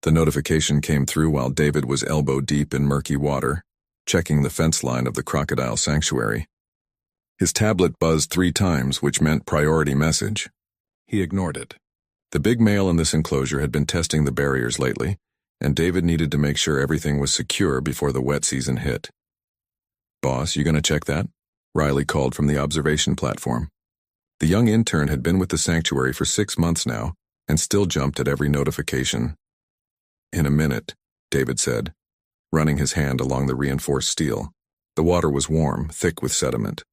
The notification came through while David was elbow-deep in murky water, checking the fence line of the Crocodile sanctuary. His tablet buzzed 3 times, which meant priority message. He ignored it. The big male in this enclosure had been testing the barriers lately, and David needed to make sure everything was secure before the wet season hit. "Boss, you gonna check that?" Riley called from the observation platform. The young intern had been with the sanctuary for 6 months now, and still jumped at every notification. "In a minute," David said, running his hand along the reinforced steel. The water was warm, thick with sediment.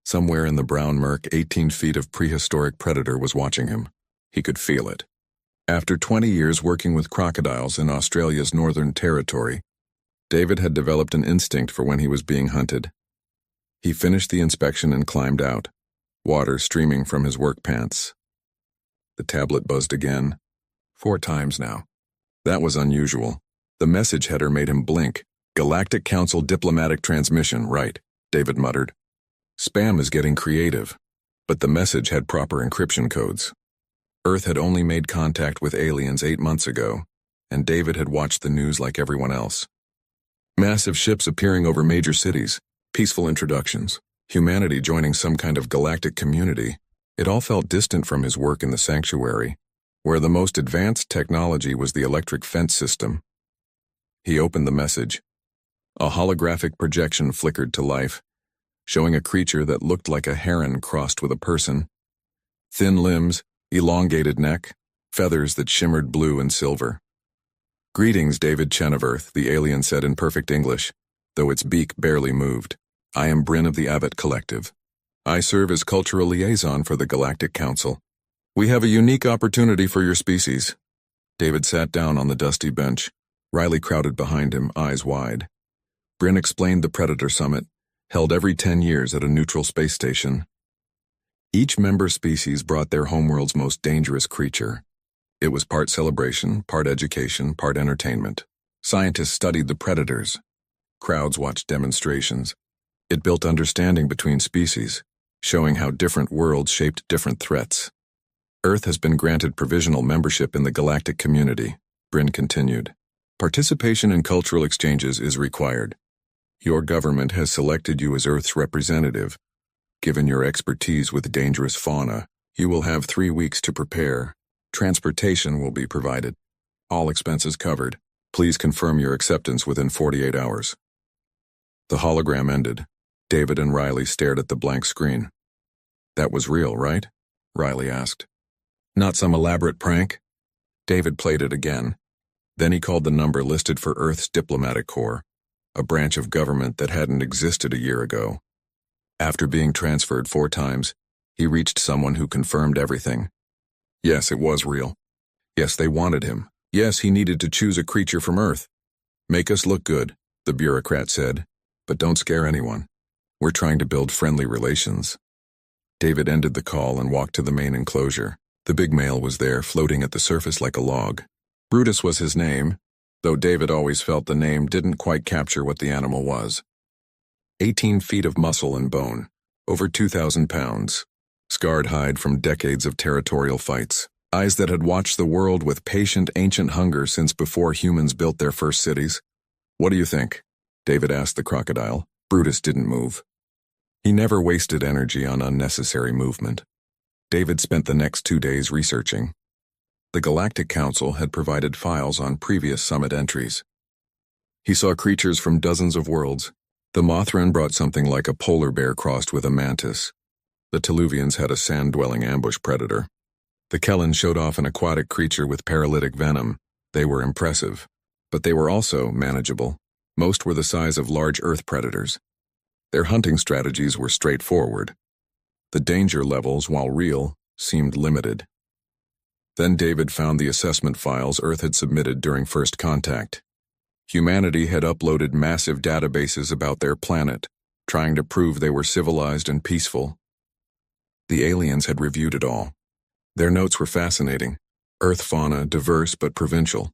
Somewhere in the brown murk, 18 feet of prehistoric predator was watching him. He could feel it. After 20 years working with crocodiles in Australia's Northern Territory, David had developed an instinct for when he was being hunted. He finished the inspection and climbed out, water streaming from his work pants. The tablet buzzed again, 4 times now. That was unusual. The message header made him blink. "Galactic Council diplomatic transmission, right," David muttered. Spam is getting creative. But the message had proper encryption codes. Earth had only made contact with aliens 8 months ago, and David had watched the news like everyone else. Massive ships appearing over major cities, peaceful introductions, humanity joining some kind of galactic community. It all felt distant from his work in the sanctuary, where the most advanced technology was the electric fence system. He opened the message. A holographic projection flickered to life, showing a creature that looked like a heron crossed with a person. Thin limbs, elongated neck, feathers that shimmered blue and silver. "Greetings, David Cheneverth," the alien said in perfect English, though its beak barely moved. "I am Bryn of the Abbott Collective. I serve as cultural liaison for the Galactic Council. We have a unique opportunity for your species." David sat down on the dusty bench. Riley crowded behind him, eyes wide. Bryn explained the Predator Summit, held every 10 years at a neutral space station. Each member species brought their homeworld's most dangerous creature. It was part celebration, part education, part entertainment. Scientists studied the predators. Crowds watched demonstrations. It built understanding between species, showing how different worlds shaped different threats. Earth has been granted provisional membership in the galactic community, Bryn continued. Participation in cultural exchanges is required. Your government has selected you as Earth's representative. Given your expertise with dangerous fauna, you will have 3 weeks to prepare. Transportation will be provided. All expenses covered. Please confirm your acceptance within 48 hours. The hologram ended. David and Riley stared at the blank screen. "That was real, right?" Riley asked. "Not some elaborate prank?" David played it again. Then he called the number listed for Earth's Diplomatic Corps, a branch of government that hadn't existed a year ago. After being transferred 4 times, he reached someone who confirmed everything. Yes, it was real. Yes, they wanted him. Yes, he needed to choose a creature from Earth. "Make us look good," the bureaucrat said, "but don't scare anyone. We're trying to build friendly relations." David ended the call and walked to the main enclosure. The big male was there, floating at the surface like a log. Brutus was his name, though David always felt the name didn't quite capture what the animal was. 18 feet of muscle and bone, over 2,000 pounds, scarred hide from decades of territorial fights, eyes that had watched the world with patient ancient hunger since before humans built their first cities. "What do you think?" David asked the crocodile. Brutus didn't move. He never wasted energy on unnecessary movement. David spent the next 2 days researching. The Galactic Council had provided files on previous summit entries. He saw creatures from dozens of worlds. The Mothran brought something like a polar bear crossed with a mantis. The Teluvians had a sand-dwelling ambush predator. The Kellen showed off an aquatic creature with paralytic venom. They were impressive, but they were also manageable. Most were the size of large Earth predators. Their hunting strategies were straightforward. The danger levels, while real, seemed limited. Then David found the assessment files Earth had submitted during first contact. Humanity had uploaded massive databases about their planet, trying to prove they were civilized and peaceful. The aliens had reviewed it all. Their notes were fascinating. Earth fauna diverse but provincial.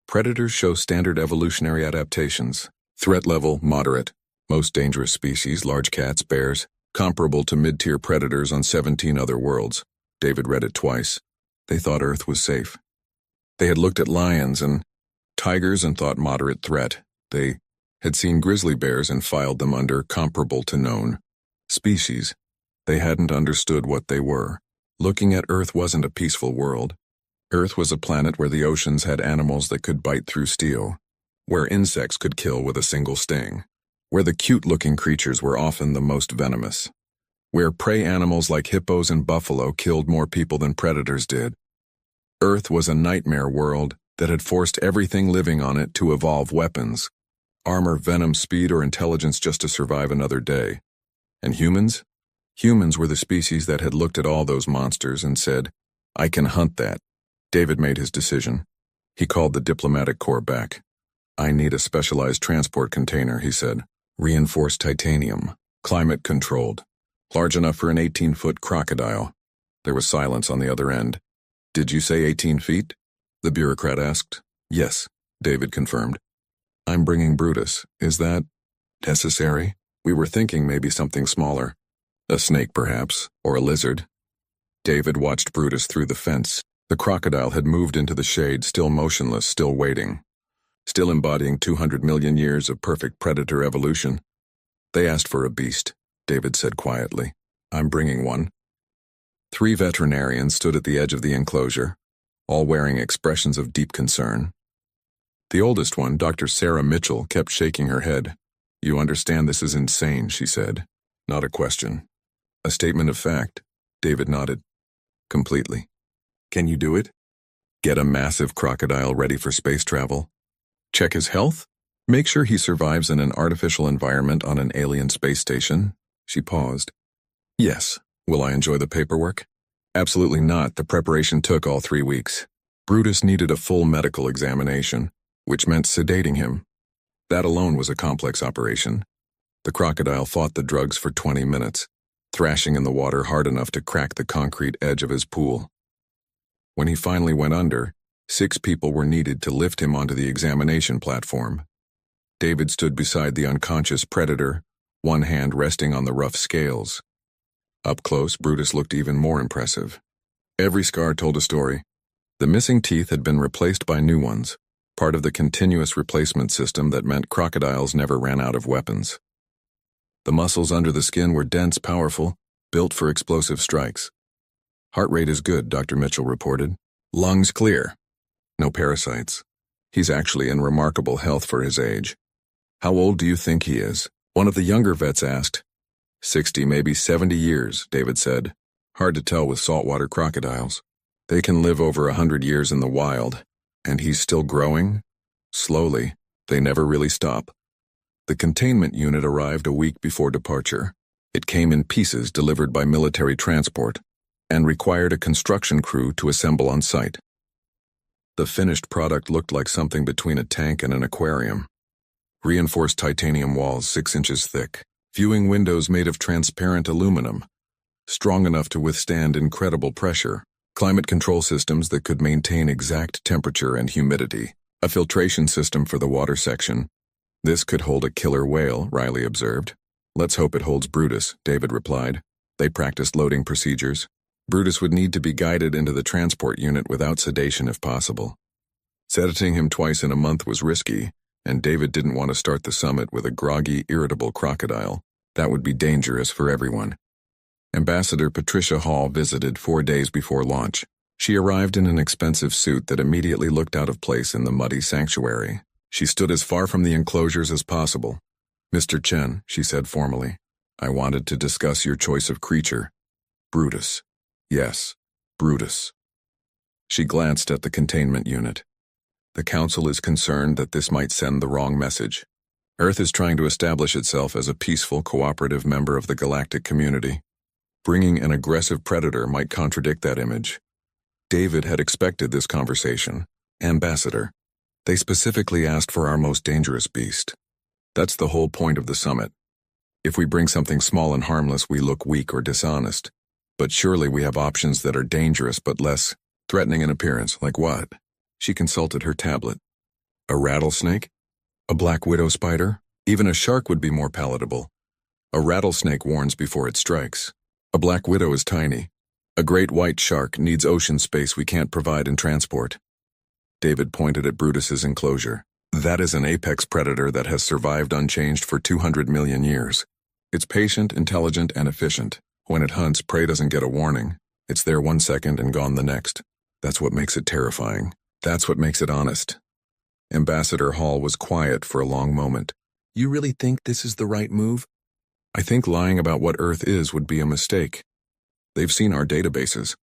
Predators show standard evolutionary adaptations. Threat level moderate. Most dangerous species, large cats, bears, comparable to mid-tier predators on 17 other worlds. David read it twice. They thought Earth was safe. They had looked at lions and Tigers and thought moderate threat. They had seen grizzly bears and filed them under comparable to known species. They hadn't understood what they were. Looking at Earth wasn't a peaceful world. Earth was a planet where the oceans had animals that could bite through steel, where insects could kill with a single sting, where the cute-looking creatures were often the most venomous, where prey animals like hippos and buffalo killed more people than predators did. Earth was a nightmare world that had forced everything living on it to evolve weapons, armor, venom, speed, or intelligence just to survive another day. And humans? Humans were the species that had looked at all those monsters and said, "I can hunt that." David made his decision. He called the diplomatic corps back. "I need a specialized transport container," he said. "Reinforced titanium, climate-controlled, large enough for an 18-foot crocodile." There was silence on the other end. "Did you say 18 feet?" the bureaucrat asked. "Yes," David confirmed. "I'm bringing Brutus. Is that necessary? We were thinking maybe something smaller. A snake, perhaps, or a lizard." David watched Brutus through the fence. The crocodile had moved into the shade, still motionless, still waiting, still embodying 200 million years of perfect predator evolution. "They asked for a beast," David said quietly. "I'm bringing one." 3 veterinarians stood at the edge of the enclosure, all wearing expressions of deep concern. The oldest one, Dr. Sarah Mitchell, kept shaking her head. "You understand this is insane," she said. "Not a question. A statement of fact." David nodded. "Completely. Can you do it? Get a massive crocodile ready for space travel? Check his health? Make sure he survives in an artificial environment on an alien space station?" She paused. "Yes. Will I enjoy the paperwork?" "Absolutely not. The preparation took all 3 weeks. Brutus needed a full medical examination, which meant sedating him. That alone was a complex operation. The crocodile fought the drugs for 20 minutes, thrashing in the water hard enough to crack the concrete edge of his pool. When he finally went under, 6 people were needed to lift him onto the examination platform. David stood beside the unconscious predator, one hand resting on the rough scales. Up close, Brutus looked even more impressive. Every scar told a story. The missing teeth had been replaced by new ones, part of the continuous replacement system that meant crocodiles never ran out of weapons. The muscles under the skin were dense, powerful, built for explosive strikes. "Heart rate is good," Dr. Mitchell reported. "Lungs clear. No parasites. He's actually in remarkable health for his age." "How old do you think he is?" one of the younger vets asked. 60, maybe 70 years, David said. "Hard to tell with saltwater crocodiles. They can live over 100 years in the wild. And he's still growing? Slowly. They never really stop." The containment unit arrived a week before departure. It came in pieces delivered by military transport and required a construction crew to assemble on site. The finished product looked like something between a tank and an aquarium. Reinforced titanium walls 6 inches thick, viewing windows made of transparent aluminum, strong enough to withstand incredible pressure, climate control systems that could maintain exact temperature and humidity, a filtration system for the water section. "This could hold a killer whale," Riley observed. "Let's hope it holds Brutus," David replied. They practiced loading procedures. Brutus would need to be guided into the transport unit without sedation if possible. Sedating him twice in a month was risky, and David didn't want to start the summit with a groggy, irritable crocodile. That would be dangerous for everyone. Ambassador Patricia Hall visited 4 days before launch. She arrived in an expensive suit that immediately looked out of place in the muddy sanctuary. She stood as far from the enclosures as possible. "Mr. Chen," she said formally, "I wanted to discuss your choice of creature." "Brutus." "Yes, Brutus." She glanced at the containment unit. "The Council is concerned that this might send the wrong message. Earth is trying to establish itself as a peaceful, cooperative member of the galactic community. Bringing an aggressive predator might contradict that image." David had expected this conversation. "Ambassador, they specifically asked for our most dangerous beast. That's the whole point of the summit. If we bring something small and harmless, we look weak or dishonest. But surely we have options that are dangerous but less threatening in appearance." "Like what?" She consulted her tablet. "A rattlesnake? A black widow spider? Even a shark would be more palatable. A rattlesnake warns before it strikes. A black widow is tiny. A great white shark needs ocean space we can't provide in transport." David pointed at Brutus's enclosure. That is an apex predator that has survived unchanged for 200 million years. It's patient, intelligent, and efficient. When it hunts, prey doesn't get a warning. It's there 1 second and gone the next. That's what makes it terrifying. That's what makes it honest. Ambassador Hall was quiet for a long moment. You really think this is the right move? I think lying about what Earth is would be a mistake. They've seen our databases.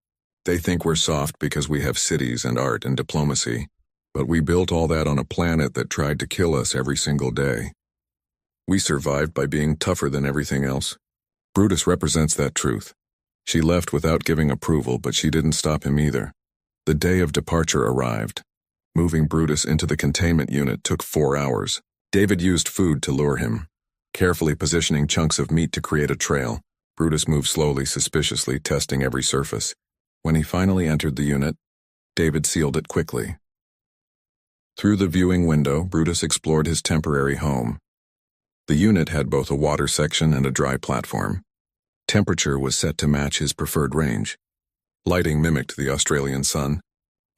They think we're soft because we have cities and art and diplomacy. But we built all that on a planet that tried to kill us every single day. We survived by being tougher than everything else. Brutus represents that truth. She left without giving approval, but she didn't stop him either. The day of departure arrived. Moving Brutus into the containment unit took 4 hours. David used food to lure him, carefully positioning chunks of meat to create a trail. Brutus moved slowly, suspiciously, testing every surface. When he finally entered the unit, David sealed it quickly. Through the viewing window, Brutus explored his temporary home. The unit had both a water section and a dry platform. Temperature was set to match his preferred range. Lighting mimicked the Australian sun.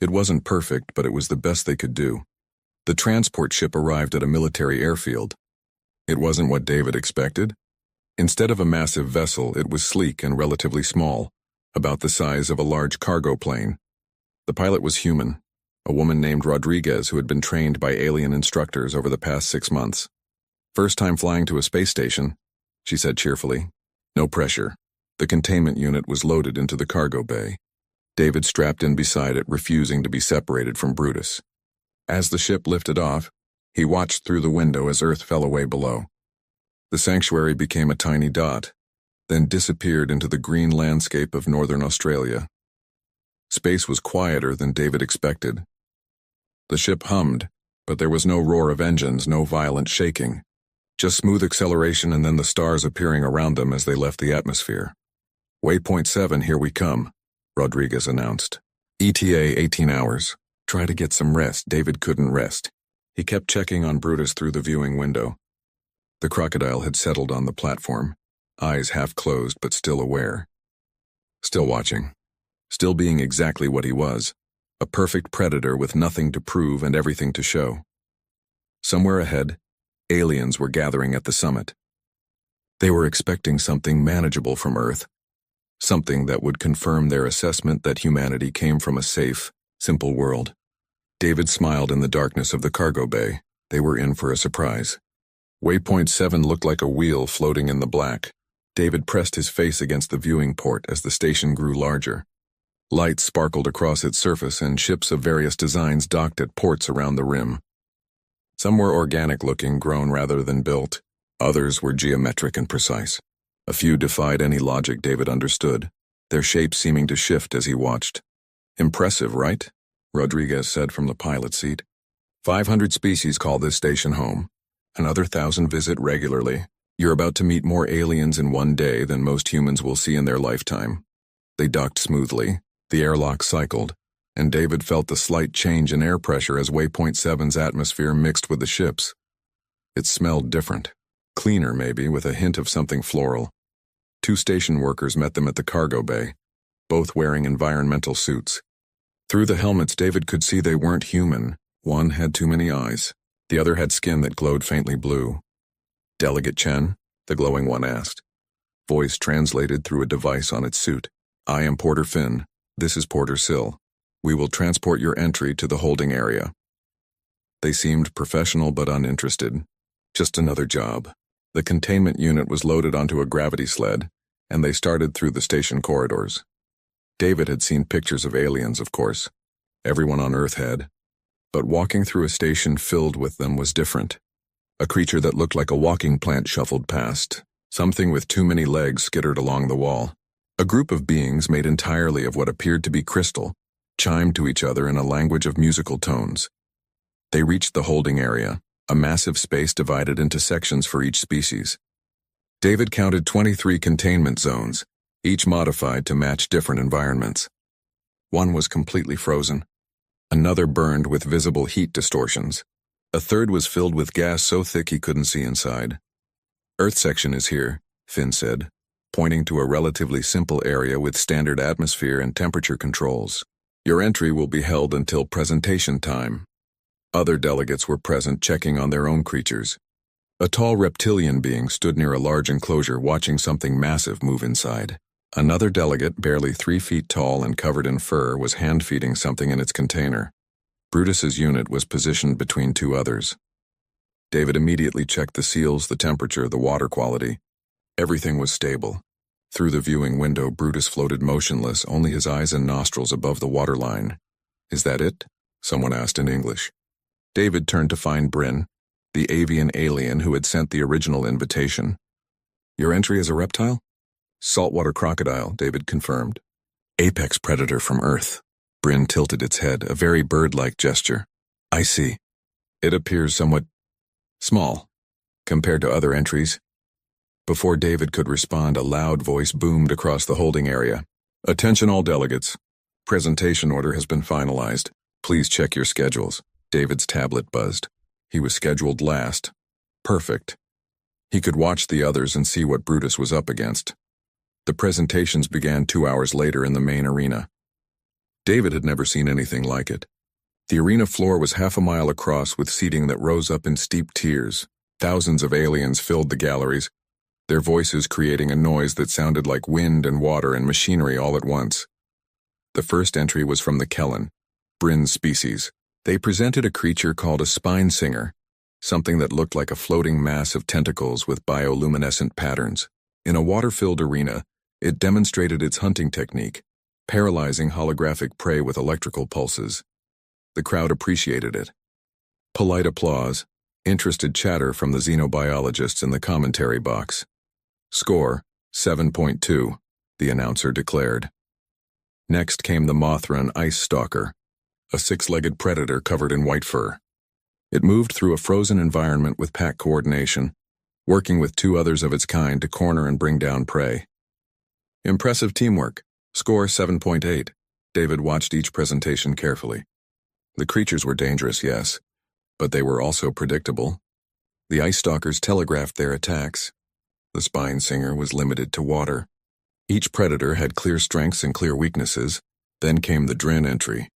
It wasn't perfect, but it was the best they could do. The transport ship arrived at a military airfield. It wasn't what David expected. Instead of a massive vessel, it was sleek and relatively small, about the size of a large cargo plane. The pilot was human, a woman named Rodriguez who had been trained by alien instructors over the past 6 months. First time flying to a space station, she said cheerfully. No pressure. The containment unit was loaded into the cargo bay. David strapped in beside it, refusing to be separated from Brutus. As the ship lifted off, he watched through the window as Earth fell away below. The sanctuary became a tiny dot, then disappeared into the green landscape of northern Australia. Space was quieter than David expected. The ship hummed, but there was no roar of engines, no violent shaking. Just smooth acceleration and then the stars appearing around them as they left the atmosphere. Waypoint 7, here we come, Rodriguez announced. ETA 18 hours. Try to get some rest. David couldn't rest. He kept checking on Brutus through the viewing window. The crocodile had settled on the platform, eyes half closed but still aware. Still watching. Still being exactly what he was, a perfect predator with nothing to prove and everything to show. Somewhere ahead, aliens were gathering at the summit. They were expecting something manageable from Earth, something that would confirm their assessment that humanity came from a safe, simple world. David smiled in the darkness of the cargo bay. They were in for a surprise. Waypoint 7 looked like a wheel floating in the black. David pressed his face against the viewing port as the station grew larger. Lights sparkled across its surface and ships of various designs docked at ports around the rim. Some were organic-looking, grown rather than built. Others were geometric and precise. A few defied any logic David understood, their shapes seeming to shift as he watched. Impressive, right? Rodriguez said from the pilot seat. 500 species call this station home. Another 1,000 visit regularly. You're about to meet more aliens in one day than most humans will see in their lifetime. They docked smoothly. The airlock cycled, and David felt the slight change in air pressure as Waypoint 7's atmosphere mixed with the ship's. It smelled different. Cleaner, maybe, with a hint of something floral. 2 station workers met them at the cargo bay, both wearing environmental suits. Through the helmets, David could see they weren't human. One had too many eyes. The other had skin that glowed faintly blue. Delegate Chen, the glowing one asked. Voice translated through a device on its suit. I am Porter Finn. This is Porter Sill. We will transport your entry to the holding area. They seemed professional but uninterested. Just another job. The containment unit was loaded onto a gravity sled, and they started through the station corridors. David had seen pictures of aliens, of course. Everyone on Earth had. But walking through a station filled with them was different. A creature that looked like a walking plant shuffled past. Something with too many legs skittered along the wall. A group of beings made entirely of what appeared to be crystal, chimed to each other in a language of musical tones. They reached the holding area, a massive space divided into sections for each species. David counted 23 containment zones, each modified to match different environments. One was completely frozen. Another burned with visible heat distortions. A third was filled with gas so thick he couldn't see inside. Earth section is here, Finn said, pointing to a relatively simple area with standard atmosphere and temperature controls. Your entry will be held until presentation time. Other delegates were present, checking on their own creatures. A tall reptilian being stood near a large enclosure watching something massive move inside. Another delegate, barely 3 feet tall and covered in fur, was hand-feeding something in its container. Brutus's unit was positioned between 2 others. David immediately checked the seals, the temperature, the water quality. Everything was stable. Through the viewing window, Brutus floated motionless, only his eyes and nostrils above the waterline. "Is that it?" someone asked in English. David turned to find Bryn, the avian alien who had sent the original invitation. "Your entry is a reptile?" "Saltwater crocodile," David confirmed. "Apex predator from Earth." Bryn tilted its head, a very bird-like gesture. "I see. It appears somewhat small compared to other entries." Before David could respond, a loud voice boomed across the holding area. "Attention all delegates. Presentation order has been finalized. Please check your schedules." David's tablet buzzed. He was scheduled last. Perfect. He could watch the others and see what Brutus was up against. The presentations began 2 hours later in the main arena. David had never seen anything like it. The arena floor was half a mile across with seating that rose up in steep tiers. Thousands of aliens filled the galleries, their voices creating a noise that sounded like wind and water and machinery all at once. The first entry was from the Kellen, Bryn's species. They presented a creature called a spine singer, something that looked like a floating mass of tentacles with bioluminescent patterns. In a water-filled arena, it demonstrated its hunting technique, paralyzing holographic prey with electrical pulses. The crowd appreciated it. Polite applause, interested chatter from the xenobiologists in the commentary box. "Score, 7.2, the announcer declared. Next came the Mothra ice stalker, a 6-legged predator covered in white fur. It moved through a frozen environment with pack coordination, working with 2 others of its kind to corner and bring down prey. Impressive teamwork. Score 7.8. David watched each presentation carefully. The creatures were dangerous, yes, but they were also predictable. The ice stalkers telegraphed their attacks. The spine singer was limited to water. Each predator had clear strengths and clear weaknesses. Then came the Drin entry,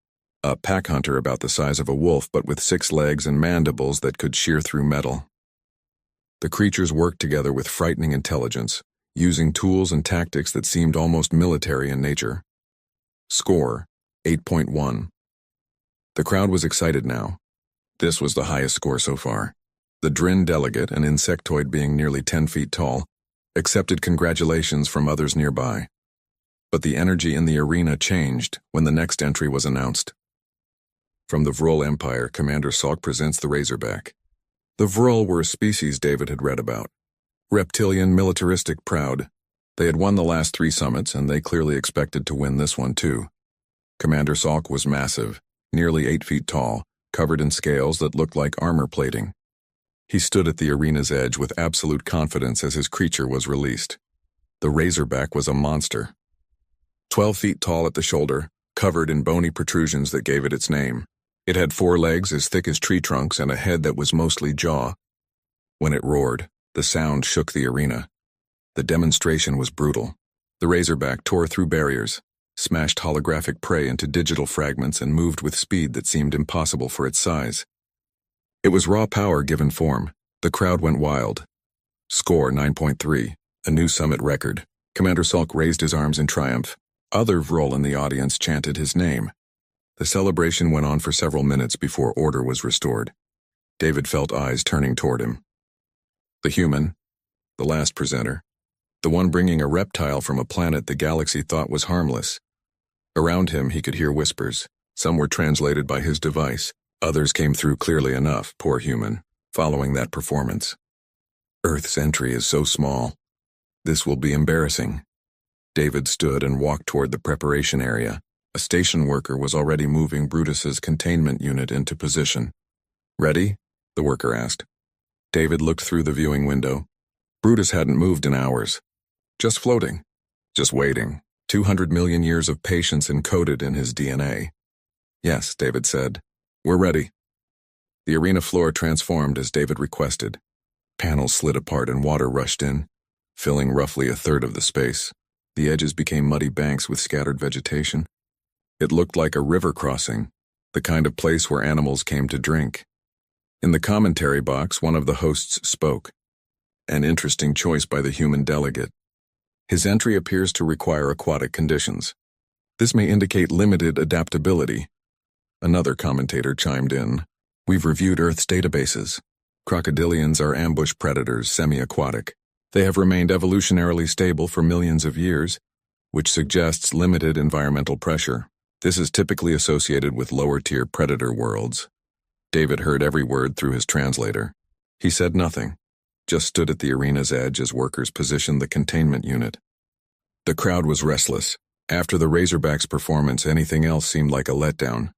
a pack hunter about the size of a wolf but with 6 legs and mandibles that could shear through metal. The creatures worked together with frightening intelligence, using tools and tactics that seemed almost military in nature. Score, 8.1. The crowd was excited now. This was the highest score so far. The Drin delegate, an insectoid being nearly 10 feet tall, accepted congratulations from others nearby. But the energy in the arena changed when the next entry was announced. From the Vrol Empire, Commander Salk presents the Razorback. The Vrol were a species David had read about. Reptilian, militaristic, proud. They had won the last 3 summits, and they clearly expected to win this one too. Commander Salk was massive, nearly 8 feet tall, covered in scales that looked like armor plating. He stood at the arena's edge with absolute confidence as his creature was released. The Razorback was a monster. 12 feet tall at the shoulder, covered in bony protrusions that gave it its name. It had 4 legs as thick as tree trunks and a head that was mostly jaw. When it roared, the sound shook the arena. The demonstration was brutal. The Razorback tore through barriers, smashed holographic prey into digital fragments, and moved with speed that seemed impossible for its size. It was raw power given form. The crowd went wild. Score 9.3, a new summit record. Commander Salk raised his arms in triumph. Other Vrol in the audience chanted his name. The celebration went on for several minutes before order was restored. David felt eyes turning toward him. The human, the last presenter, the one bringing a reptile from a planet the galaxy thought was harmless. Around him he could hear whispers. Some were translated by his device. Others came through clearly enough, poor human, following that performance. Earth's entry is so small. This will be embarrassing. David stood and walked toward the preparation area. A station worker was already moving Brutus's containment unit into position. "Ready?" the worker asked. David looked through the viewing window. Brutus hadn't moved in hours. Just floating. Just waiting. 200 million years of patience encoded in his DNA. "Yes," David said. "We're ready." The arena floor transformed as David requested. Panels slid apart and water rushed in, filling roughly a third of the space. The edges became muddy banks with scattered vegetation. It looked like a river crossing, the kind of place where animals came to drink. In the commentary box, one of the hosts spoke. An interesting choice by the human delegate. His entry appears to require aquatic conditions. This may indicate limited adaptability. Another commentator chimed in. We've reviewed Earth's databases. Crocodilians are ambush predators, semi-aquatic. They have remained evolutionarily stable for millions of years, which suggests limited environmental pressure. This is typically associated with lower-tier predator worlds. David heard every word through his translator. He said nothing, just stood at the arena's edge as workers positioned the containment unit. The crowd was restless. After the Razorbacks' performance, anything else seemed like a letdown.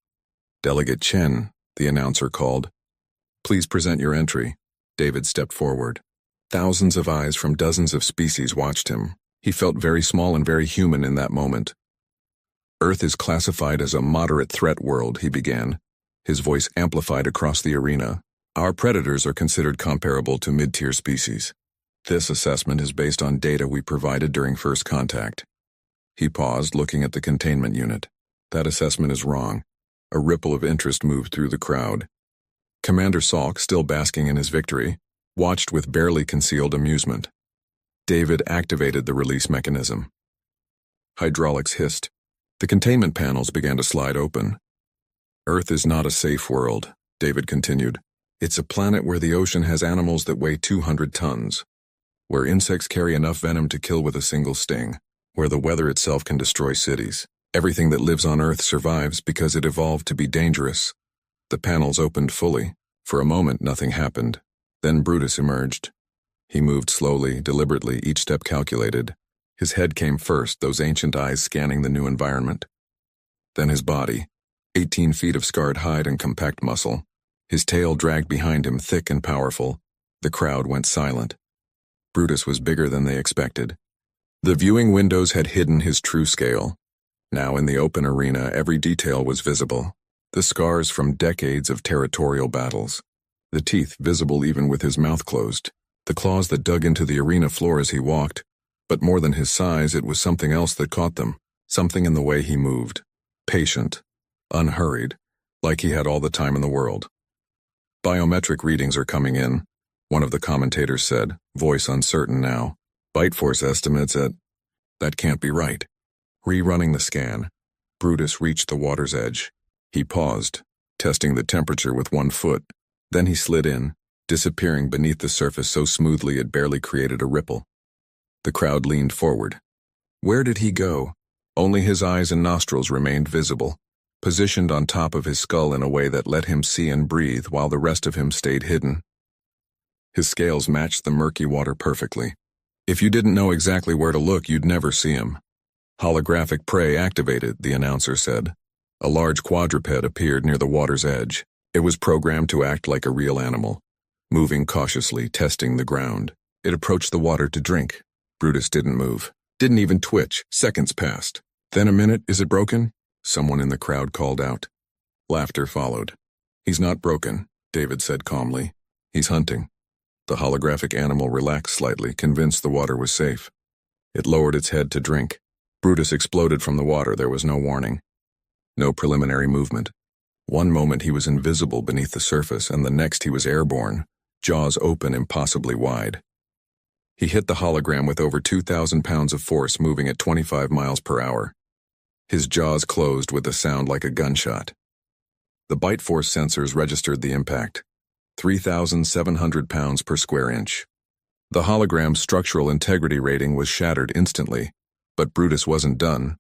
Delegate Chen, the announcer called. Please present your entry. David stepped forward. Thousands of eyes from dozens of species watched him. He felt very small and very human in that moment. Earth is classified as a moderate threat world, he began, his voice amplified across the arena. Our predators are considered comparable to mid-tier species. This assessment is based on data we provided during first contact. He paused, looking at the containment unit. That assessment is wrong. A ripple of interest moved through the crowd. Commander Salk, still basking in his victory, watched with barely concealed amusement. David activated the release mechanism. Hydraulics hissed. The containment panels began to slide open. Earth is not a safe world, David continued. It's a planet where the ocean has animals that weigh 200 tons, where insects carry enough venom to kill with a single sting, where the weather itself can destroy cities. Everything that lives on Earth survives because it evolved to be dangerous. The panels opened fully. For a moment, nothing happened. Then Brutus emerged. He moved slowly, deliberately, each step calculated. His head came first, those ancient eyes scanning the new environment. Then his body, 18 feet of scarred hide and compact muscle. His tail dragged behind him, thick and powerful. The crowd went silent. Brutus was bigger than they expected. The viewing windows had hidden his true scale. Now in the open arena, every detail was visible. The scars from decades of territorial battles. The teeth visible even with his mouth closed. The claws that dug into the arena floor as he walked. But more than his size, it was something else that caught them. Something in the way he moved. Patient. Unhurried. Like he had all the time in the world. Biometric readings are coming in, one of the commentators said, voice uncertain now. Bite force estimates at... That can't be right. Rerunning the scan, Brutus reached the water's edge. He paused, testing the temperature with one foot. Then he slid in, disappearing beneath the surface so smoothly it barely created a ripple. The crowd leaned forward. Where did he go? Only his eyes and nostrils remained visible, positioned on top of his skull in a way that let him see and breathe while the rest of him stayed hidden. His scales matched the murky water perfectly. If you didn't know exactly where to look, you'd never see him. Holographic prey activated, the announcer said. A large quadruped appeared near the water's edge. It was programmed to act like a real animal, moving cautiously, testing the ground. It approached the water to drink. Brutus didn't move, didn't even twitch. Seconds passed. Then a minute. Is it broken? Someone in the crowd called out. Laughter followed. He's not broken, David said calmly. He's hunting. The holographic animal relaxed slightly, convinced the water was safe. It lowered its head to drink. Brutus exploded from the water. There was no warning. No preliminary movement. One moment he was invisible beneath the surface, and the next he was airborne, jaws open impossibly wide. He hit the hologram with over 2,000 pounds of force moving at 25 miles per hour. His jaws closed with a sound like a gunshot. The bite force sensors registered the impact. 3,700 pounds per square inch. The hologram's structural integrity rating was shattered instantly, but Brutus wasn't done.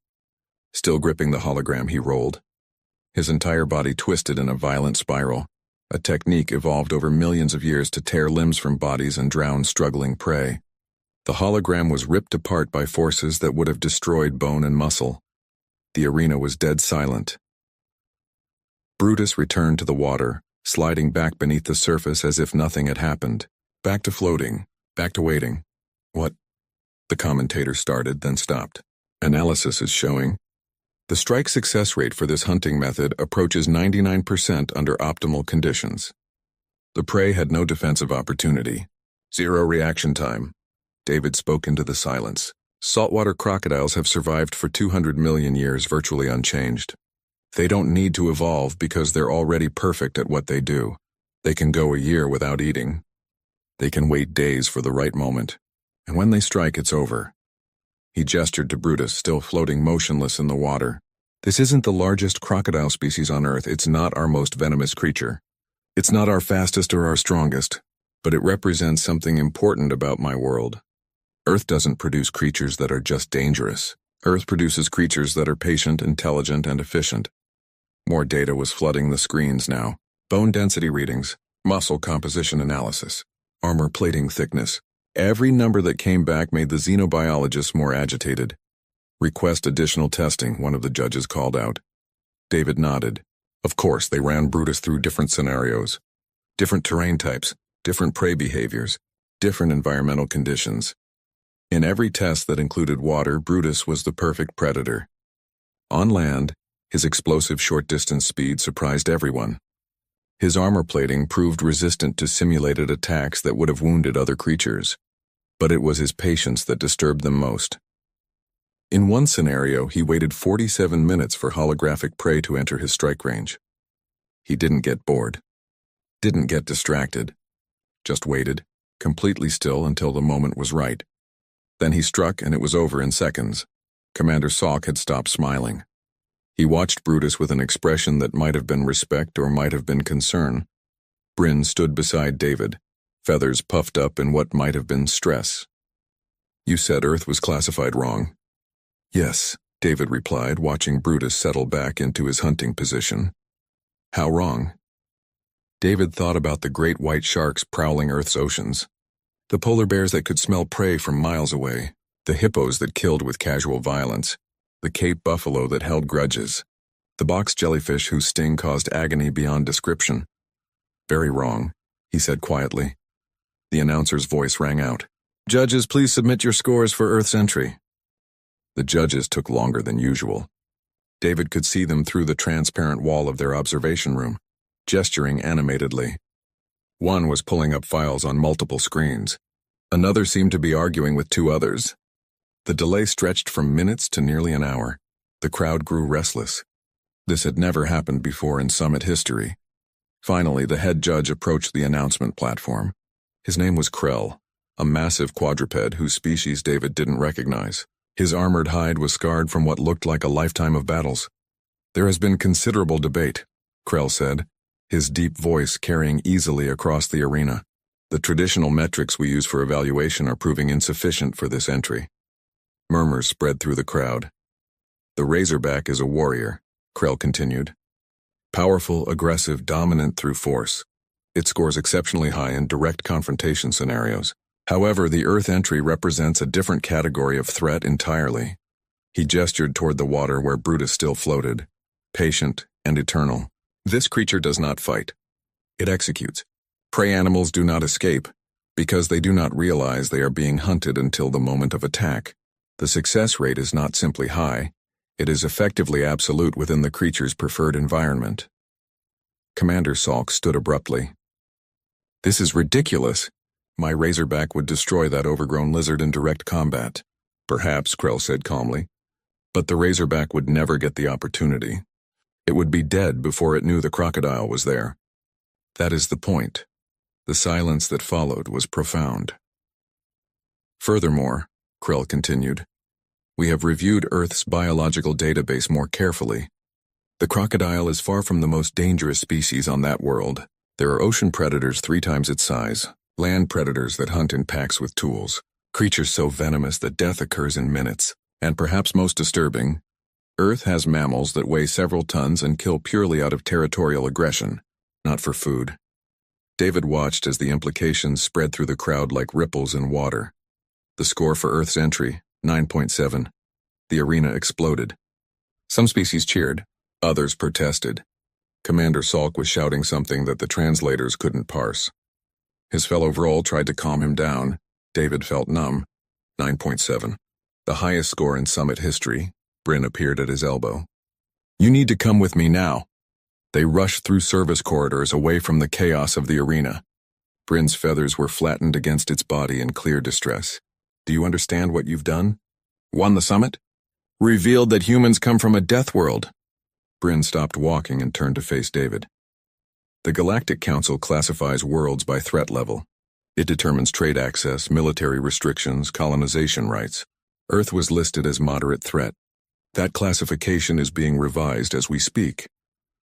Still gripping the hologram, he rolled. His entire body twisted in a violent spiral, a technique evolved over millions of years to tear limbs from bodies and drown struggling prey. The hologram was ripped apart by forces that would have destroyed bone and muscle. The arena was dead silent. Brutus returned to the water, sliding back beneath the surface as if nothing had happened. Back to floating, back to waiting. What? The commentator started, then stopped. Analysis is showing. The strike success rate for this hunting method approaches 99% under optimal conditions. The prey had no defensive opportunity. Zero reaction time. David spoke into the silence. Saltwater crocodiles have survived for 200 million years virtually unchanged. They don't need to evolve because they're already perfect at what they do. They can go a year without eating. They can wait days for the right moment. And when they strike, it's over. He gestured to Brutus, still floating motionless in the water. This isn't the largest crocodile species on Earth. It's not our most venomous creature. It's not our fastest or our strongest, but it represents something important about my world. Earth doesn't produce creatures that are just dangerous. Earth produces creatures that are patient, intelligent, and efficient. More data was flooding the screens now. Bone density readings, muscle composition analysis, armor plating thickness. Every number that came back made the xenobiologists more agitated. Request additional testing, one of the judges called out. David nodded. Of course, they ran Brutus through different scenarios. Different terrain types, different prey behaviors, different environmental conditions. In every test that included water, Brutus was the perfect predator. On land, his explosive short-distance speed surprised everyone. His armor plating proved resistant to simulated attacks that would have wounded other creatures. But it was his patience that disturbed them most. In one scenario, he waited 47 minutes for holographic prey to enter his strike range. He didn't get bored. Didn't get distracted. Just waited, completely still until the moment was right. Then he struck and it was over in seconds. Commander Salk had stopped smiling. He watched Brutus with an expression that might have been respect or might have been concern. Bryn stood beside David, feathers puffed up in what might have been stress. You said Earth was classified wrong. Yes, David replied, watching Brutus settle back into his hunting position. How wrong? David thought about the great white sharks prowling Earth's oceans, the polar bears that could smell prey from miles away, the hippos that killed with casual violence, the Cape buffalo that held grudges, the box jellyfish whose sting caused agony beyond description. Very wrong, he said quietly. The announcer's voice rang out. Judges, please submit your scores for Earth's entry. The judges took longer than usual. David could see them through the transparent wall of their observation room, gesturing animatedly. One was pulling up files on multiple screens. Another seemed to be arguing with two others. The delay stretched from minutes to nearly an hour. The crowd grew restless. This had never happened before in Summit history. Finally, the head judge approached the announcement platform. His name was Krell, a massive quadruped whose species David didn't recognize. His armored hide was scarred from what looked like a lifetime of battles. There has been considerable debate, Krell said, his deep voice carrying easily across the arena. The traditional metrics we use for evaluation are proving insufficient for this entry. Murmurs spread through the crowd. The Razorback is a warrior, Krell continued. Powerful, aggressive, dominant through force. It scores exceptionally high in direct confrontation scenarios. However, the Earth entry represents a different category of threat entirely. He gestured toward the water where Brutus still floated, patient and eternal. This creature does not fight. It executes. Prey animals do not escape, because they do not realize they are being hunted until the moment of attack. The success rate is not simply high, it is effectively absolute within the creature's preferred environment. Commander Salk stood abruptly. This is ridiculous. My Razorback would destroy that overgrown lizard in direct combat. Perhaps, Krell said calmly. But the Razorback would never get the opportunity. It would be dead before it knew the crocodile was there. That is the point. The silence that followed was profound. Furthermore, Krell continued, we have reviewed Earth's biological database more carefully. The crocodile is far from the most dangerous species on that world. There are ocean predators 3 times its size, land predators that hunt in packs with tools, creatures so venomous that death occurs in minutes, and perhaps most disturbing, Earth has mammals that weigh several tons and kill purely out of territorial aggression, not for food. David watched as the implications spread through the crowd like ripples in water. The score for Earth's entry, 9.7. The arena exploded. Some species cheered, others protested. Commander Salk was shouting something that the translators couldn't parse. His fellow Vrol tried to calm him down. David felt numb. 9.7. The highest score in Summit history. Bryn appeared at his elbow. You need to come with me now. They rushed through service corridors away from the chaos of the arena. Bryn's feathers were flattened against its body in clear distress. Do you understand what you've done? Won the summit? Revealed that humans come from a death world. Bryn stopped walking and turned to face David. The Galactic Council classifies worlds by threat level. It determines trade access, military restrictions, colonization rights. Earth was listed as moderate threat. That classification is being revised as we speak.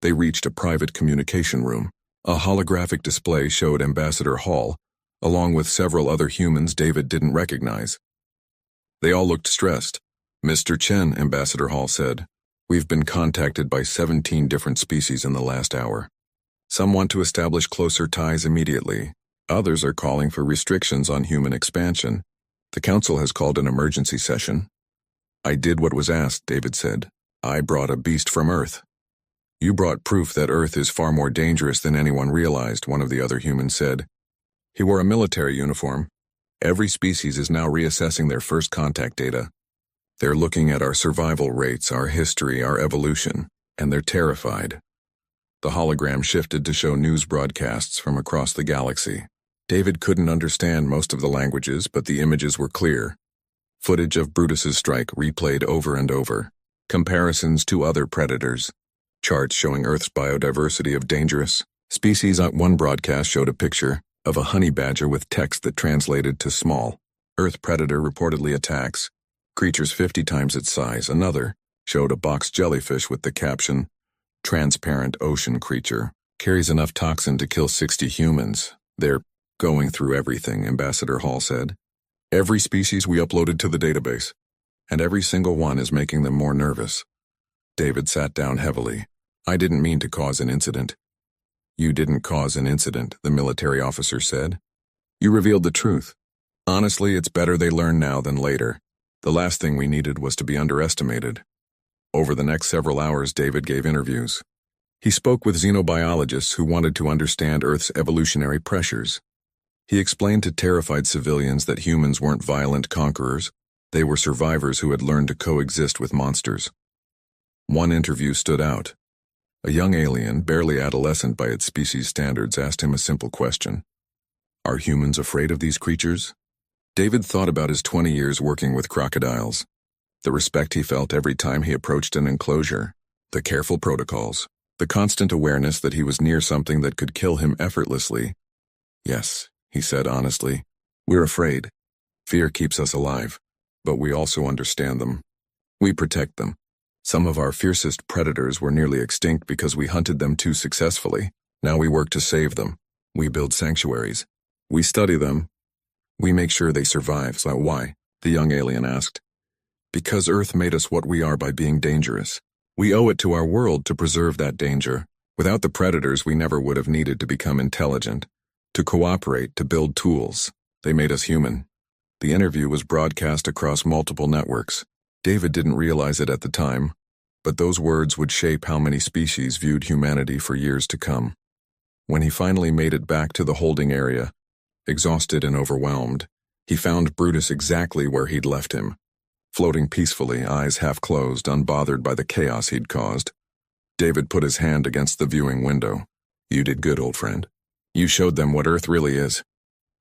They reached a private communication room. A holographic display showed Ambassador Hall, along with several other humans David didn't recognize. They all looked stressed. "Mr. Chen," Ambassador Hall said, "we've been contacted by 17 different species in the last hour. Some want to establish closer ties immediately. Others are calling for restrictions on human expansion. The Council has called an emergency session." "I did what was asked," David said. "I brought a beast from Earth." "You brought proof that Earth is far more dangerous than anyone realized," one of the other humans said. He wore a military uniform. "Every species is now reassessing their first contact data. They're looking at our survival rates, our history, our evolution, and they're terrified." The hologram shifted to show news broadcasts from across the galaxy. David couldn't understand most of the languages, but the images were clear. Footage of Brutus's strike replayed over and over. Comparisons to other predators. Charts showing Earth's biodiversity of dangerous species. One broadcast showed a picture of a honey badger with text that translated to small. Earth predator reportedly attacks creatures 50 times its size. Another showed a box jellyfish with the caption, "Transparent ocean creature. Carries enough toxin to kill 60 humans. They're going through everything," Ambassador Hall said. "Every species we uploaded to the database, and every single one is making them more nervous." David sat down heavily. "I didn't mean to cause an incident." "You didn't cause an incident," the military officer said. "You revealed the truth. Honestly, it's better they learn now than later. The last thing we needed was to be underestimated." Over the next several hours, David gave interviews. He spoke with xenobiologists who wanted to understand Earth's evolutionary pressures. He explained to terrified civilians that humans weren't violent conquerors. They were survivors who had learned to coexist with monsters. One interview stood out. A young alien, barely adolescent by its species standards, asked him a simple question. "Are humans afraid of these creatures?" David thought about his 20 years working with crocodiles. The respect he felt every time he approached an enclosure. The careful protocols. The constant awareness that he was near something that could kill him effortlessly. "Yes," he said honestly. "We're afraid. Fear keeps us alive. But we also understand them. We protect them. Some of our fiercest predators were nearly extinct because we hunted them too successfully. Now we work to save them. We build sanctuaries. We study them. We make sure they survive." "So why?" the young alien asked. "Because Earth made us what we are by being dangerous. We owe it to our world to preserve that danger. Without the predators, we never would have needed to become intelligent, to cooperate, to build tools. They made us human." The interview was broadcast across multiple networks. David didn't realize it at the time, but those words would shape how many species viewed humanity for years to come. When he finally made it back to the holding area, exhausted and overwhelmed, he found Brutus exactly where he'd left him, floating peacefully, eyes half closed, unbothered by the chaos he'd caused. David put his hand against the viewing window. "You did good, old friend. You showed them what Earth really is."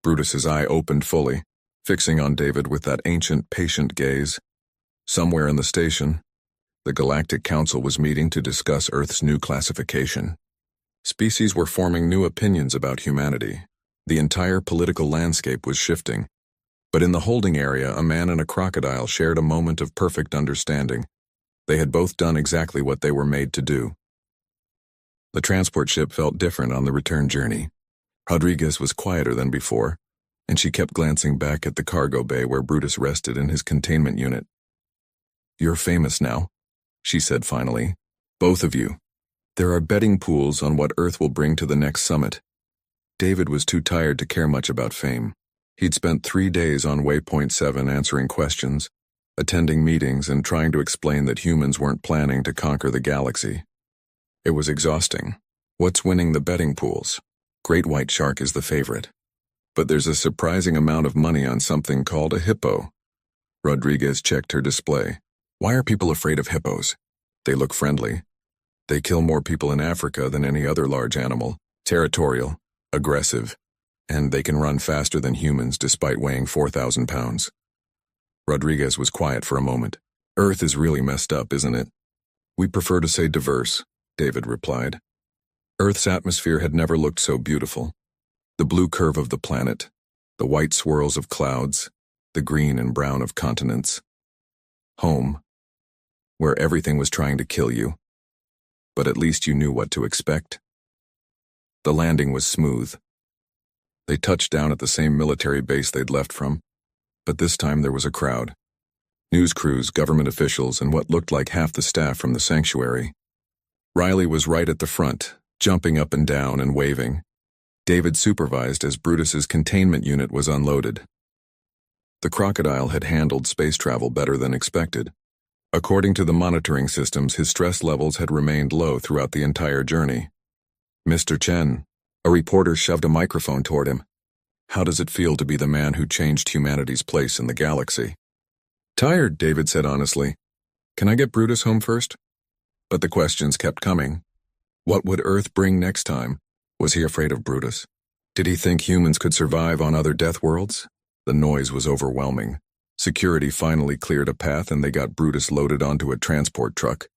Brutus's eye opened fully, fixing on David with that ancient, patient gaze. Somewhere in the station, the Galactic Council was meeting to discuss Earth's new classification. Species were forming new opinions about humanity. The entire political landscape was shifting. But in the holding area, a man and a crocodile shared a moment of perfect understanding. They had both done exactly what they were made to do. The transport ship felt different on the return journey. Rodriguez was quieter than before, and she kept glancing back at the cargo bay where Brutus rested in his containment unit. "You're famous now," she said finally. "Both of you. There are betting pools on what Earth will bring to the next summit." David was too tired to care much about fame. He'd spent 3 days on Waypoint 7 answering questions, attending meetings, and trying to explain that humans weren't planning to conquer the galaxy. It was exhausting. What's winning the betting pools? Great white shark is the favorite. But there's a surprising amount of money on something called a hippo. Rodriguez checked her display. "Why are people afraid of hippos? They look friendly. They kill more people in Africa than any other large animal. Territorial, aggressive, and they can run faster than humans despite weighing 4,000 pounds. Rodriguez was quiet for a moment. "Earth is really messed up, isn't it?" We prefer to say diverse, David replied. Earth's atmosphere had never looked so beautiful. The blue curve of the planet, the white swirls of clouds, the green and brown of continents. Home, where everything was trying to kill you. But at least you knew what to expect. The landing was smooth. They touched down at the same military base they'd left from, but this time there was a crowd. News crews, government officials, and what looked like half the staff from the sanctuary. Riley was right at the front, jumping up and down and waving. David supervised as Brutus's containment unit was unloaded. The Crocodile had handled space travel better than expected. According to the monitoring systems, his stress levels had remained low throughout the entire journey. Mr. Chen, a reporter shoved a microphone toward him. How does it feel to be the man who changed humanity's place in the galaxy? Tired, David said honestly. Can I get Brutus home first? But the questions kept coming. What would Earth bring next time? Was he afraid of Brutus? Did he think humans could survive on other death worlds? The noise was overwhelming. Security finally cleared a path and they got Brutus loaded onto a transport truck.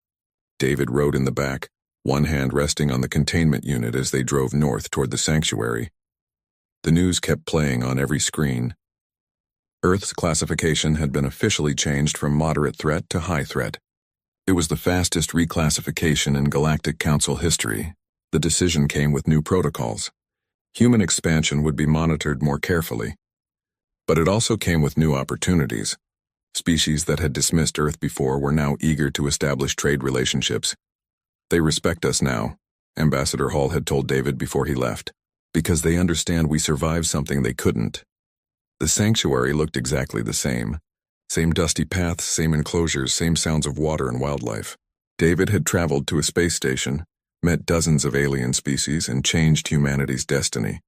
David rode in the back, one hand resting on the containment unit as they drove north toward the sanctuary. The news kept playing on every screen. Earth's classification had been officially changed from moderate threat to high threat. It was the fastest reclassification in Galactic Council history. The decision came with new protocols. Human expansion would be monitored more carefully. But it also came with new opportunities. Species that had dismissed Earth before were now eager to establish trade relationships. They respect us now, Ambassador Hall had told David before he left, because they understand we survived something they couldn't. The sanctuary looked exactly the same. Same dusty paths, same enclosures, same sounds of water and wildlife. David had traveled to a space station, met dozens of alien species, and changed humanity's destiny.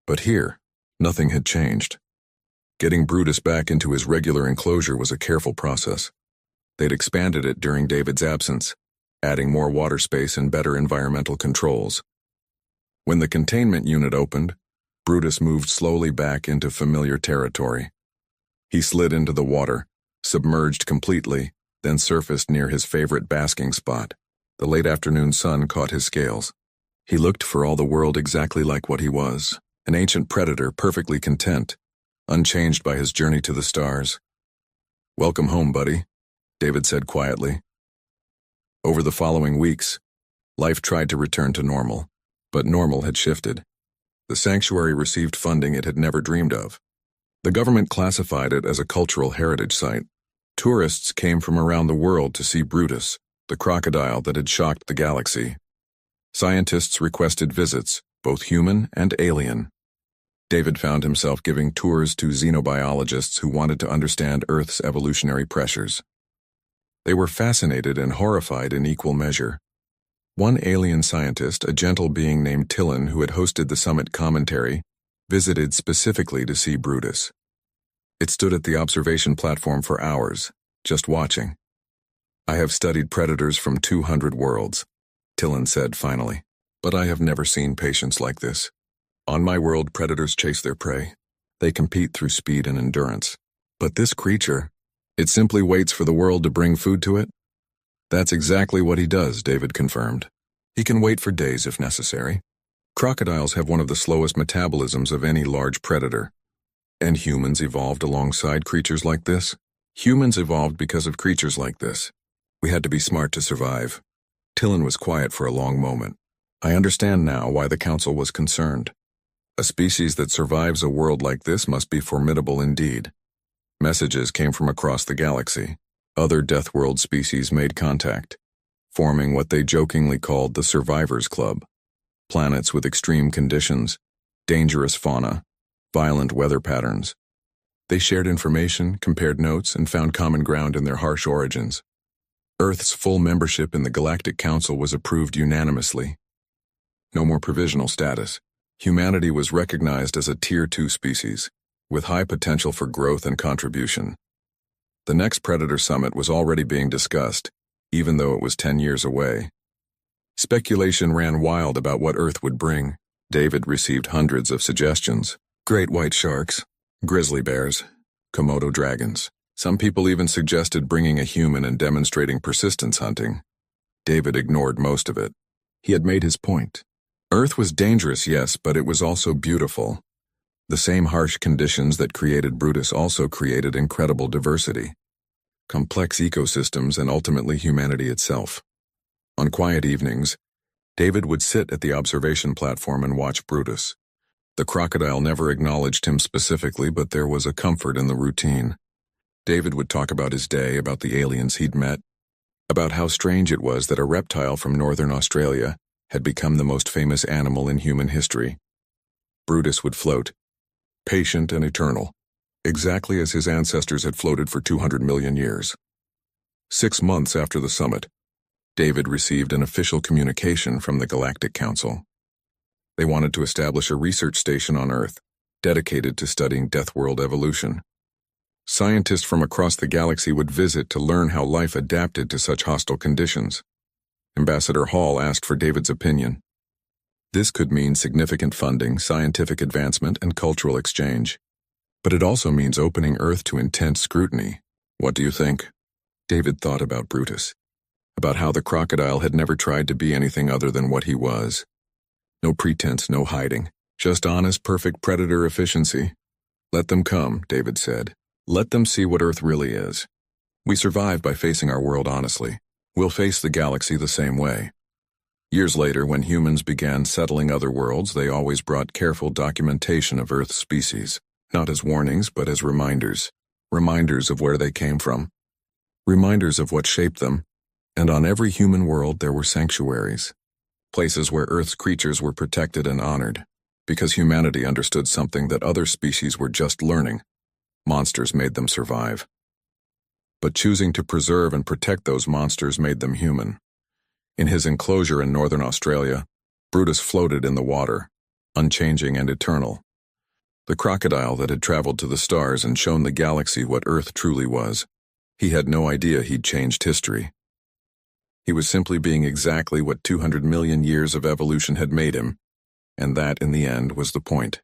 But here, nothing had changed. Getting Brutus back into his regular enclosure was a careful process. They'd expanded it during David's absence, adding more water space and better environmental controls. When the containment unit opened, Brutus moved slowly back into familiar territory. He slid into the water, submerged completely, then surfaced near his favorite basking spot. The late afternoon sun caught his scales. He looked for all the world exactly like what he was, an ancient predator perfectly content, unchanged by his journey to the stars. Welcome home, buddy, David said quietly. Over the following weeks, life tried to return to normal, but normal had shifted. The sanctuary received funding it had never dreamed of. The government classified it as a cultural heritage site. Tourists came from around the world to see Brutus, the crocodile that had shocked the galaxy. Scientists requested visits, both human and alien. David found himself giving tours to xenobiologists who wanted to understand Earth's evolutionary pressures. They were fascinated and horrified in equal measure. One alien scientist, a gentle being named Tillin who had hosted the summit commentary, visited specifically to see Brutus. It stood at the observation platform for hours, just watching. I have studied predators from 200 worlds, Tillin said finally, but I have never seen patience like this. On my world, predators chase their prey. They compete through speed and endurance. But this creature, it simply waits for the world to bring food to it? That's exactly what he does, David confirmed. He can wait for days if necessary. Crocodiles have one of the slowest metabolisms of any large predator. And humans evolved alongside creatures like this? Humans evolved because of creatures like this. We had to be smart to survive. Tillin was quiet for a long moment. I understand now why the council was concerned. A species that survives a world like this must be formidable indeed. Messages came from across the galaxy. Other Death World species made contact, forming what they jokingly called the Survivors Club. Planets with extreme conditions, dangerous fauna, violent weather patterns. They shared information, compared notes, and found common ground in their harsh origins. Earth's full membership in the Galactic Council was approved unanimously. No more provisional status. Humanity was recognized as a Tier 2 species, with high potential for growth and contribution. The next Predator Summit was already being discussed, even though it was 10 years away. Speculation ran wild about what Earth would bring. David received hundreds of suggestions. Great white sharks, grizzly bears, Komodo dragons. Some people even suggested bringing a human and demonstrating persistence hunting. David ignored most of it. He had made his point. Earth was dangerous, yes, but it was also beautiful. The same harsh conditions that created Brutus also created incredible diversity, complex ecosystems, and ultimately humanity itself. On quiet evenings, David would sit at the observation platform and watch Brutus. The crocodile never acknowledged him specifically, but there was a comfort in the routine. David would talk about his day, about the aliens he'd met, about how strange it was that a reptile from northern Australia had become the most famous animal in human history. Brutus would float, patient and eternal, exactly as his ancestors had floated for 200 million years. 6 months after the summit, David received an official communication from the Galactic Council. They wanted to establish a research station on Earth, dedicated to studying Death World evolution. Scientists from across the galaxy would visit to learn how life adapted to such hostile conditions. Ambassador Hall asked for David's opinion. This could mean significant funding, scientific advancement, and cultural exchange. But it also means opening Earth to intense scrutiny. What do you think? David thought about Brutus, about how the crocodile had never tried to be anything other than what he was. No pretense, no hiding, just honest, perfect predator efficiency. Let them come, David said. Let them see what Earth really is. We survive by facing our world honestly. We'll face the galaxy the same way. Years later, when humans began settling other worlds, they always brought careful documentation of Earth's species, not as warnings, but as reminders. Reminders of where they came from. Reminders of what shaped them. And on every human world there were sanctuaries. Places where Earth's creatures were protected and honored, because humanity understood something that other species were just learning. Monsters made them survive. But choosing to preserve and protect those monsters made them human. In his enclosure in northern Australia, Brutus floated in the water, unchanging and eternal. The crocodile that had traveled to the stars and shown the galaxy what Earth truly was. He had no idea he'd changed history. He was simply being exactly what 200 million years of evolution had made him, and that, in the end, was the point.